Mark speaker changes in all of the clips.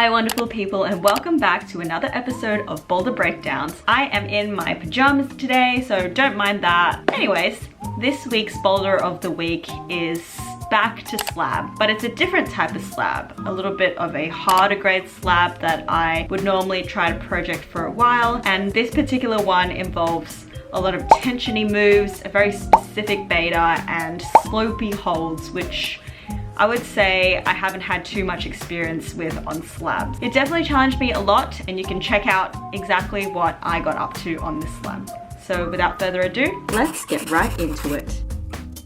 Speaker 1: Hi wonderful people, and welcome back to another episode of Boulder Breakdowns. I am in my pajamas today, so don't mind that. Anyways, this week's boulder of the week is back to slab, but it's a different type of slab, a little bit of a harder grade slab that I would normally try to project for a while, and this particular one involves a lot of tensiony moves, a very specific beta, and slopey holds, which I would say I haven't had too much experience with on slabs. It definitely challenged me a lot, and you can check out exactly what I got up to on this slab. So without further ado, let's get right into it.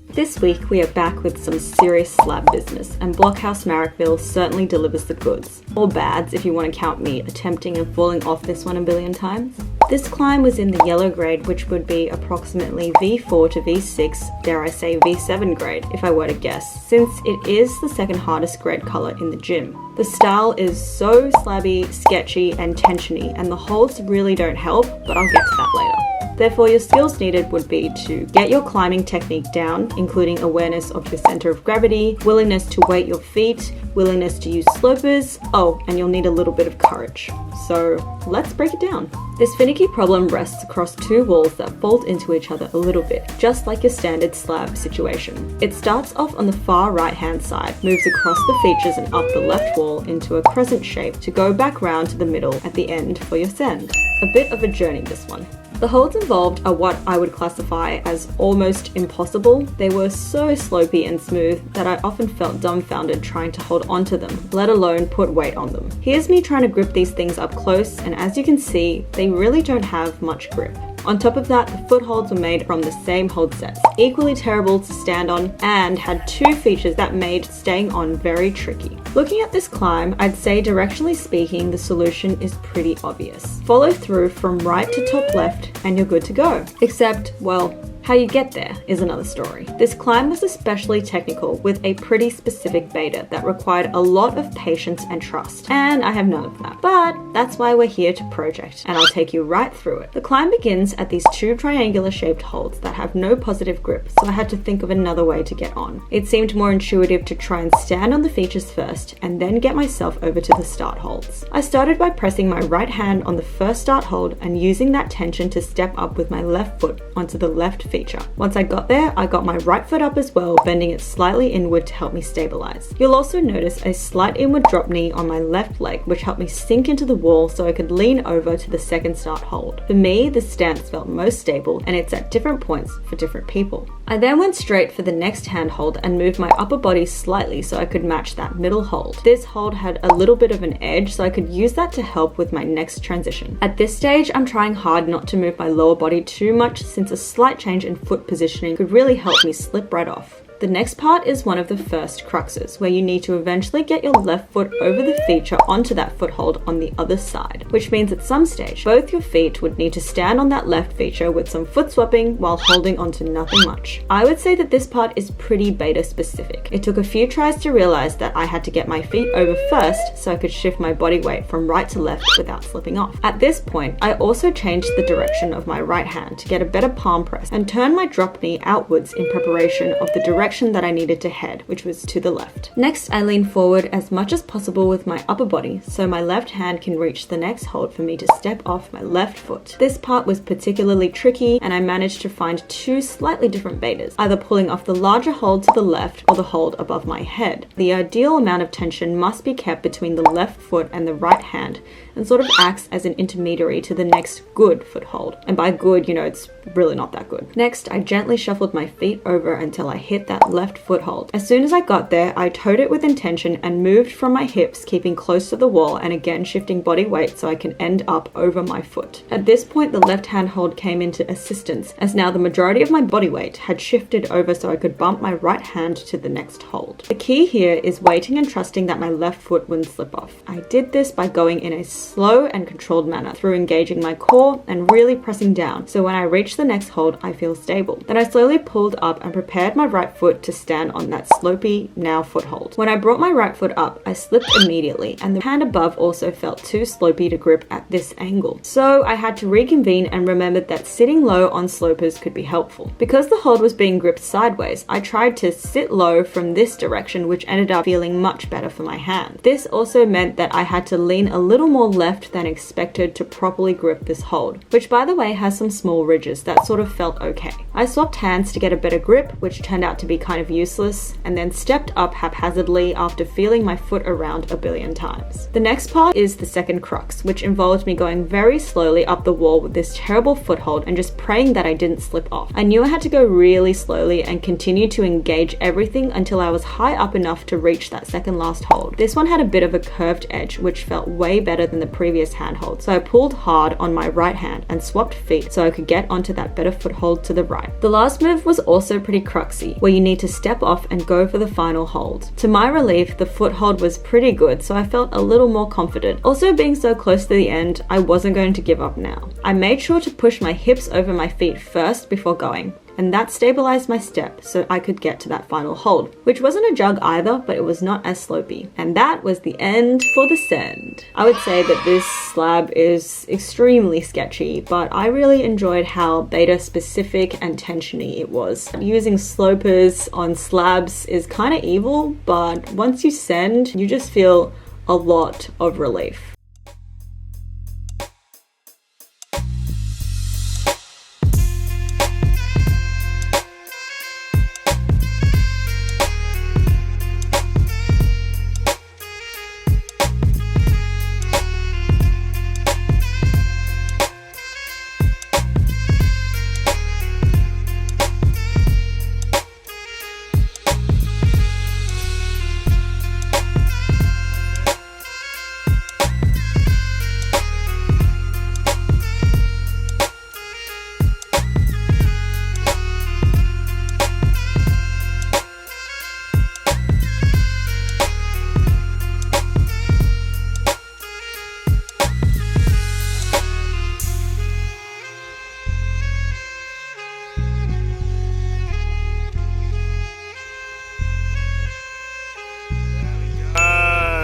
Speaker 1: This week we are back with some serious slab business, and Blochaus Marrickville certainly delivers the goods. Or bads if you want to count me attempting and falling off this one a billion times. This climb was in the yellow grade, which would be approximately V4 to V6, dare I say V7 grade if I were to guess, since it is the second hardest grade colour in the gym. The style is so slabby, sketchy and tensiony, and the holds really don't help, but I'll get to that later. Therefore, your skills needed would be to get your climbing technique down, including awareness of your center of gravity, willingness to weight your feet, willingness to use slopers, and you'll need a little bit of courage. So let's break it down. This finicky problem rests across two walls that fold into each other a little bit, just like your standard slab situation. It starts off on the far right hand side, moves across the features and up the left wall into a crescent shape to go back round to the middle at the end for your send. A bit of a journey, this one. The holds involved are what I would classify as almost impossible. They were so slopey and smooth that I often felt dumbfounded trying to hold onto them, let alone put weight on them. Here's me trying to grip these things up close, and as you can see, they really don't have much grip. On top of that, the footholds were made from the same hold sets, equally terrible to stand on, and had two features that made staying on very tricky. Looking at this climb, I'd say directionally speaking, the solution is pretty obvious. Follow through from right to top left and you're good to go. Except, well, how you get there is another story. This climb was especially technical with a pretty specific beta that required a lot of patience and trust, and I have none of that. But that's why we're here to project, and I'll take you right through it. The climb begins at these two triangular shaped holds that have no positive grip, so I had to think of another way to get on. It seemed more intuitive to try and stand on the features first and then get myself over to the start holds. I started by pressing my right hand on the first start hold and using that tension to step up with my left foot onto the left feature. Once I got there, I got my right foot up as well, bending it slightly inward to help me stabilize. You'll also notice a slight inward drop knee on my left leg, which helped me sink into the wall so I could lean over to the second start hold. For me, this stance felt most stable, and it's at different points for different people. I then went straight for the next hand hold and moved my upper body slightly so I could match that middle hold. This hold had a little bit of an edge, so I could use that to help with my next transition. At this stage, I'm trying hard not to move my lower body too much, since a slight change in foot positioning could really help me slip right off. The next part is one of the first cruxes, where you need to eventually get your left foot over the feature onto that foothold on the other side, which means at some stage, both your feet would need to stand on that left feature with some foot swapping while holding onto nothing much. I would say that this part is pretty beta specific. It took a few tries to realize that I had to get my feet over first so I could shift my body weight from right to left without slipping off. At this point, I also changed the direction of my right hand to get a better palm press and turned my drop knee outwards in preparation of the direction that I needed to head, which was to the left. Next, I lean forward as much as possible with my upper body so my left hand can reach the next hold for me to step off my left foot. This part was particularly tricky, and I managed to find two slightly different betas, either pulling off the larger hold to the left or the hold above my head. The ideal amount of tension must be kept between the left foot and the right hand, and sort of acts as an intermediary to the next good foothold. And by good, it's really not that good. Next, I gently shuffled my feet over until I hit that left foothold. As soon as I got there, I toed it with intention and moved from my hips, keeping close to the wall and again shifting body weight so I can end up over my foot. At this point, the left hand hold came into assistance, as now the majority of my body weight had shifted over so I could bump my right hand to the next hold. The key here is waiting and trusting that my left foot wouldn't slip off. I did this by going in a slow and controlled manner through engaging my core and really pressing down, so when I reach the next hold, I feel stable. Then I slowly pulled up and prepared my right foot foot to stand on that slopey now foothold. When I brought my right foot up, I slipped immediately, and the hand above also felt too slopey to grip at this angle. So I had to reconvene and remembered that sitting low on slopers could be helpful. Because the hold was being gripped sideways, I tried to sit low from this direction, which ended up feeling much better for my hand. This also meant that I had to lean a little more left than expected to properly grip this hold, which by the way has some small ridges that sort of felt okay. I swapped hands to get a better grip, which turned out to be kind of useless, and then stepped up haphazardly after feeling my foot around a billion times. The next part is the second crux, which involved me going very slowly up the wall with this terrible foothold and just praying that I didn't slip off. I knew I had to go really slowly and continue to engage everything until I was high up enough to reach that second last hold. This one had a bit of a curved edge, which felt way better than the previous handhold, so I pulled hard on my right hand and swapped feet so I could get onto that better foothold to the right. The last move was also pretty cruxy, where you need to step off and go for the final hold. To my relief, the foothold was pretty good, so I felt a little more confident. Also, being so close to the end, I wasn't going to give up now. I made sure to push my hips over my feet first before going, and that stabilized my step so I could get to that final hold, which wasn't a jug either, but it was not as slopey. And that was the end for the send. I would say that this slab is extremely sketchy, but I really enjoyed how beta specific and tensiony it was. Using slopers on slabs is kind of evil, but once you send, you just feel a lot of relief.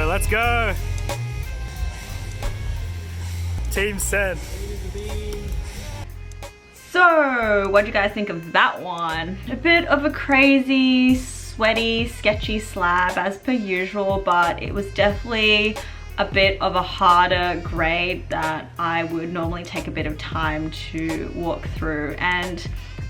Speaker 2: Let's go! Team send.
Speaker 1: So, what do you guys think of that one? A bit of a crazy, sweaty, sketchy slab as per usual, but it was definitely a bit of a harder grade that I would normally take a bit of time to walk through, and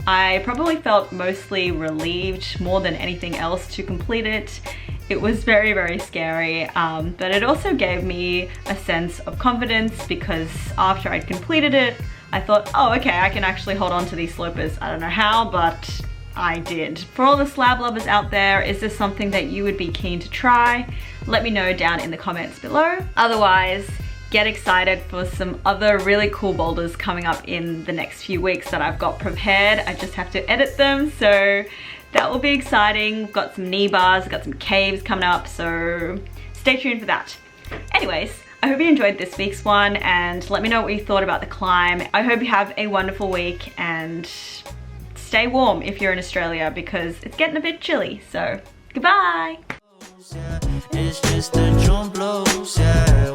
Speaker 1: I probably felt mostly relieved more than anything else to complete it. It was very, very scary, but it also gave me a sense of confidence because after I'd completed it, I thought, oh, okay, I can actually hold on to these slopers. I don't know how, but I did. For all the slab lovers out there, is this something that you would be keen to try? Let me know down in the comments below. Otherwise, get excited for some other really cool boulders coming up in the next few weeks that I've got prepared. I just have to edit them, so that will be exciting. We've got some knee bars, got some caves coming up, so stay tuned for that. Anyways, I hope you enjoyed this week's one and let me know what you thought about the climb. I hope you have a wonderful week and stay warm if you're in Australia because it's getting a bit chilly, so goodbye.
Speaker 3: It's just the drum blows, yeah.